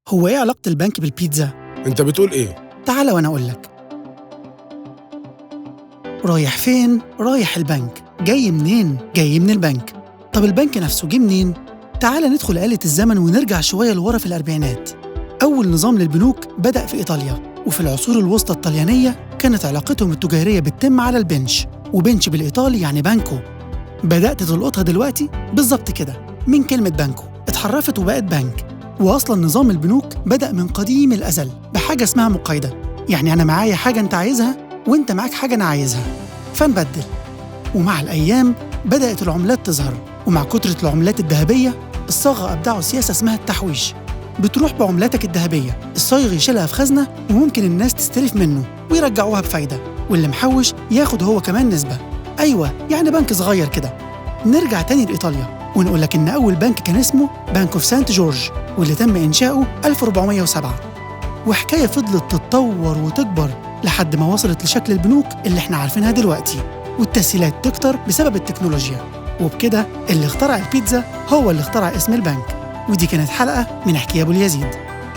هو إيه علاقة البنك بالبيتزا؟ انت بتقول ايه؟ تعال وأنا أقول لك. رايح فين؟ رايح البنك. جاي منين؟ جاي من البنك. طب البنك نفسه جه منين؟ تعال ندخل آلة الزمن ونرجع شوية لورا في الأربعينات. أول نظام للبنوك بدأ في إيطاليا، وفي العصور الوسطى الطليانية كانت علاقتهم التجارية بتتم على البنش، وبنش بالإيطالي يعني بانكو. بدأت تلقطها دلوقتي بالظبط كده، من كلمة بانكو اتحرفت وبقت بنك. وأصلا نظام البنوك بدأ من قديم الأزل بحاجة اسمها مقايضة، يعني أنا معايا حاجة أنت عايزها وأنت معاك حاجة أنا عايزها فنبدل. ومع الأيام بدأت العملات تظهر، ومع كترة العملات الذهبية الصاغة أبدعوا سياسة اسمها التحويش. بتروح بعملاتك الذهبية، الصايغ يشيلها في خزنة وممكن الناس تستلف منه ويرجعوها بفايدة، واللي محوش ياخد هو كمان نسبة. أيوة، يعني بنك صغير كده. نرجع تاني لإيطاليا ونقول لك إن أول بنك كان اسمه بانك اوف سانت جورج، واللي تم إنشاؤه 1407. وحكاية فضلت تتطور وتكبر لحد ما وصلت لشكل البنوك اللي احنا عارفينها دلوقتي، والتسهيلات تكتر بسبب التكنولوجيا. وبكده اللي اخترع البيتزا هو اللي اخترع اسم البنك. ودي كانت حلقة من حكي أبو اليزيد.